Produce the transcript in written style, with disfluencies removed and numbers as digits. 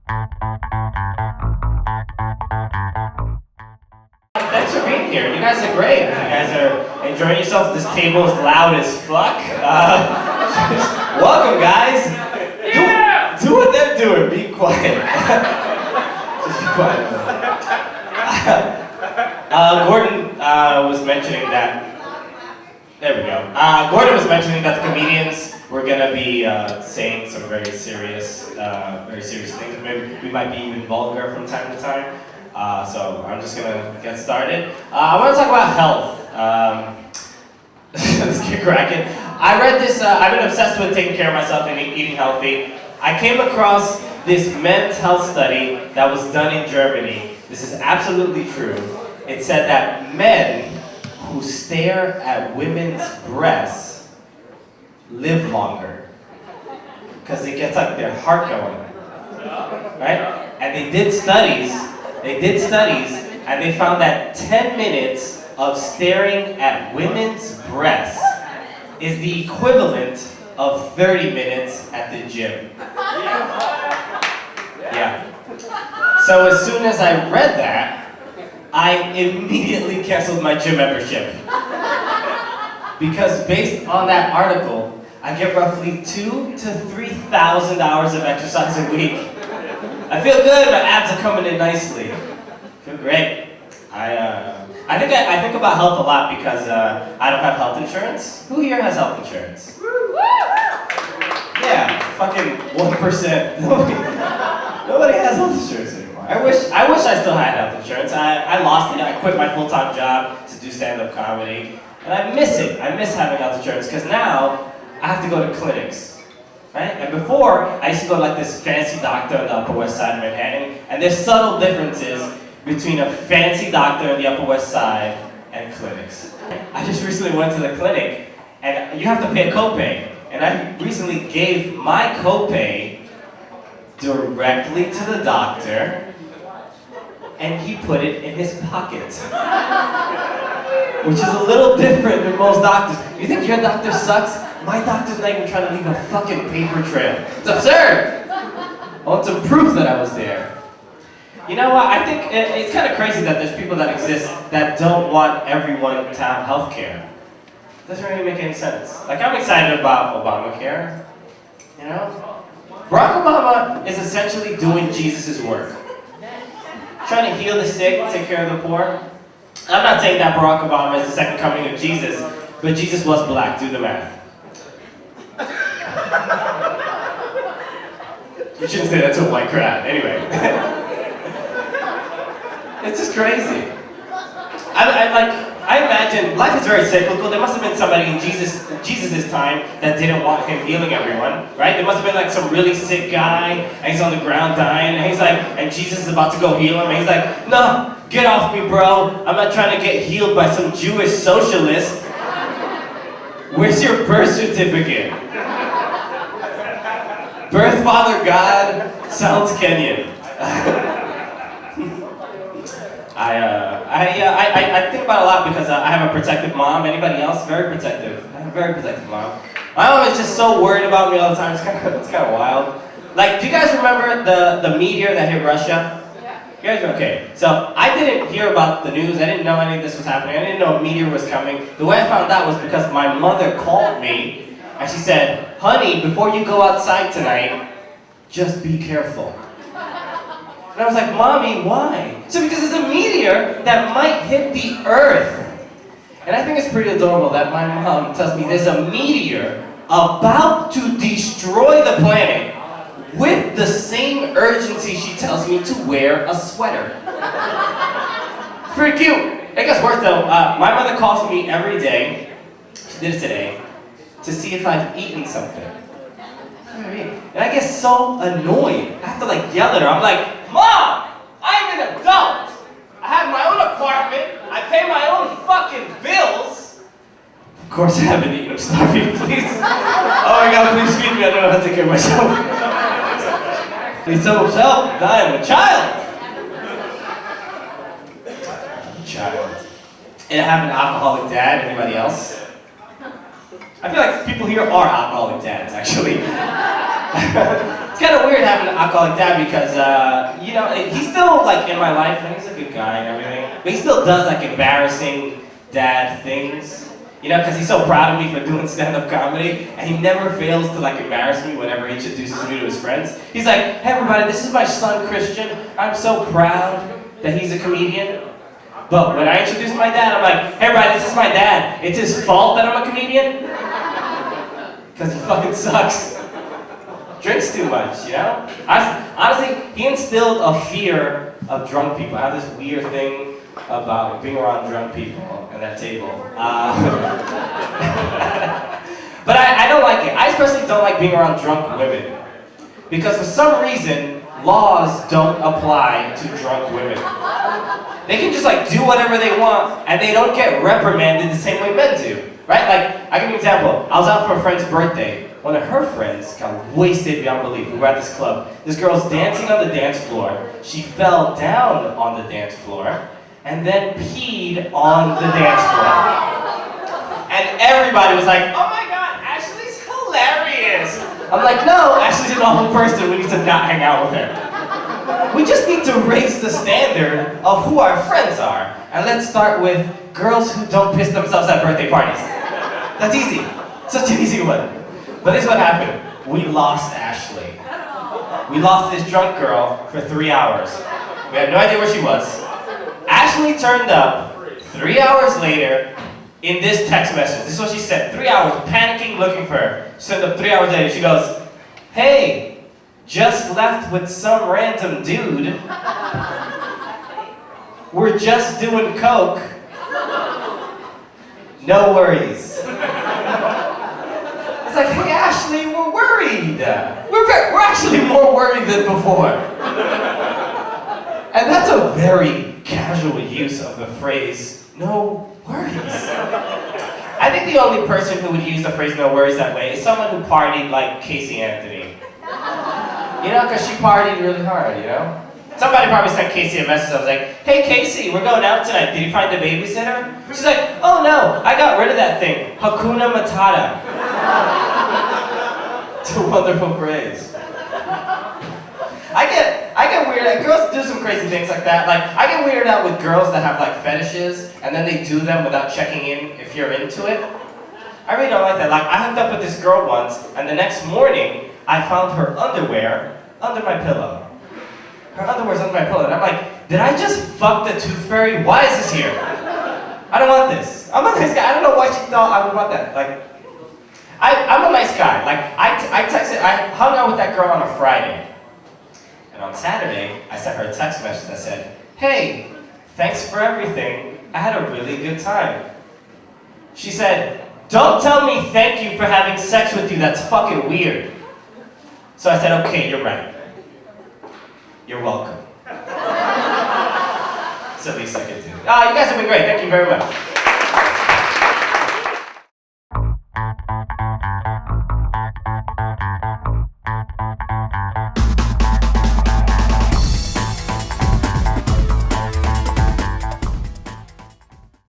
Thanks for being here. You guys are great. You guys are enjoying yourselves. This table is loud as fuck. Welcome, guys. Do what they're doing. Be quiet. Just be quiet. Gordon was mentioning that. There we go. Gordon was mentioning that the comedians were gonna be saying some very serious things. Maybe we might be even vulgar from time to time. So I'm just gonna get started. I want to talk about health. Let's get cracking. I read this. I've been obsessed with taking care of myself and eating healthy. I came across this men's health study that was done in Germany. This is absolutely true. It said that men who stare at women's breasts live longer because it gets like their heart going, right? And they did studies and they found that 10 minutes of staring at women's breasts is the equivalent of 30 minutes at the gym. Yeah. So as soon as I read that, I immediately canceled my gym membership. Because based on that article, I get roughly 2,000 to 3,000 hours of exercise a week. I feel good, my abs are coming in nicely. I feel great. I think about health a lot because I don't have health insurance. Who here has health insurance? Yeah, fucking 1%. Nobody has health insurance anymore. I wish I still had health insurance. I lost it. I quit my full-time job to do stand-up comedy. And I miss it. I miss having health insurance because now I have to go to clinics. Right? And before, I used to go to like this fancy doctor on the Upper West Side of Manhattan, and there's subtle differences between a fancy doctor on the Upper West Side and clinics. I just recently went to the clinic, and you have to pay a copay. And I recently gave my copay directly to the doctor, and he put it in his pocket. Which is a little different than most doctors. You think your doctor sucks? My doctor's not even trying to leave a fucking paper trail. It's absurd! I want some proof that I was there. You know what? I think it's kind of crazy that there's people that exist that don't want everyone to have health care. Doesn't really make any sense. Like, I'm excited about Obamacare. You know? Barack Obama is essentially doing Jesus' work. Trying to heal the sick, take care of the poor. I'm not saying that Barack Obama is the second coming of Jesus, but Jesus was black. Do the math. You shouldn't say that to a white crowd. Anyway. It's just crazy. I imagine life is very cyclical. There must have been somebody in Jesus' time that didn't want him healing everyone, right? There must have been like some really sick guy, and he's on the ground dying, and he's like, and Jesus is about to go heal him, and he's like, no, get off me, bro. I'm not trying to get healed by some Jewish socialist. Where's your birth certificate? Birth Father God sounds Kenyan. I think about it a lot because I have a protective mom. Anybody else? Very protective. I have a very protective mom. My mom is just so worried about me all the time. It's kind of wild. Like, do you guys remember the meteor that hit Russia? Yeah. You guys are okay. So I didn't hear about the news. I didn't know any of this was happening. I didn't know a meteor was coming. The way I found out was because my mother called me and she said, honey, before you go outside tonight, just be careful. And I was like, Mommy, why? So because it's a meteor that might hit the Earth. And I think it's pretty adorable that my mom tells me there's a meteor about to destroy the planet with the same urgency she tells me to wear a sweater. It's pretty cute. It gets worse though. My mother calls me every day, she did it today, to see if I've eaten something. And I get so annoyed. I have to like yell at her. I'm like, Mom, I'm an adult. I have my own apartment. I pay my own fucking bills. Of course I haven't eaten. I'm starving, please. Oh my God, please feed me. I don't know how to take care of myself. Please so much help. I'm dying. I'm a child. And I have an alcoholic dad. Anybody else? I feel like people here are alcoholic dads, actually. It's kind of weird having an alcoholic dad because, you know, he's still like in my life and he's a good guy and everything. But he still does like embarrassing dad things. You know, because he's so proud of me for doing stand-up comedy, and he never fails to like embarrass me whenever he introduces me to his friends. He's like, hey everybody, this is my son Christian. I'm so proud that he's a comedian. But when I introduce my dad, I'm like, hey everybody, this is my dad. It's his fault that I'm a comedian? Because he fucking sucks. Drinks too much, you know? Honestly, he instilled a fear of drunk people. I have this weird thing about being around drunk people at that table. But I don't like it. I especially don't like being around drunk women. Because for some reason, laws don't apply to drunk women. They can just like do whatever they want and they don't get reprimanded the same way men do. Right? Like, I'll give you an example. I was out for a friend's birthday. One of her friends got wasted beyond belief. We were at this club. This girl's dancing on the dance floor. She fell down on the dance floor and then peed on the dance floor. And everybody was like, oh my god, Ashley's hilarious. I'm like, no, Ashley's an awful person. We need to not hang out with her. We just need to raise the standard of who our friends are. And let's start with girls who don't piss themselves at birthday parties. That's easy. Such an easy one. But this is what happened. We lost Ashley. We lost this drunk girl for 3 hours. We had no idea where she was. Ashley turned up 3 hours later in this text message. This is what she said. 3 hours, panicking, looking for her. She turned up 3 hours later. She goes, hey, just left with some random dude. We're just doing coke. No worries. It's like, hey Ashley, we're worried. We're actually more worried than before. And that's a very casual use of the phrase, no worries. I think the only person who would use the phrase no worries that way is someone who partied like Casey Anthony. You know, because she partied really hard, you know? Somebody probably sent Casey a message. I was like, hey Casey, we're going out tonight. Did you find the babysitter? She's like, oh no, I got rid of that thing. Hakuna Matata. It's a wonderful phrase. I get weirded out. Girls do some crazy things like that. Like, I get weirded out with girls that have like fetishes and then they do them without checking in if you're into it. I really don't like that. Like, I hooked up with this girl once and the next morning I found her underwear under my pillow. Her underwear's under my pillow, and I'm like, did I just fuck the tooth fairy? Why is this here? I don't want this. I'm a nice guy. I don't know why she thought I would want that. Like, I'm a nice guy. Like, I hung out with that girl on a Friday. And on Saturday, I sent her a text message that said, hey, thanks for everything. I had a really good time. She said, don't tell me thank you for having sex with you. That's fucking weird. So I said, okay, you're right. You're welcome. It's the least I can do. You guys have been great. Thank you very much.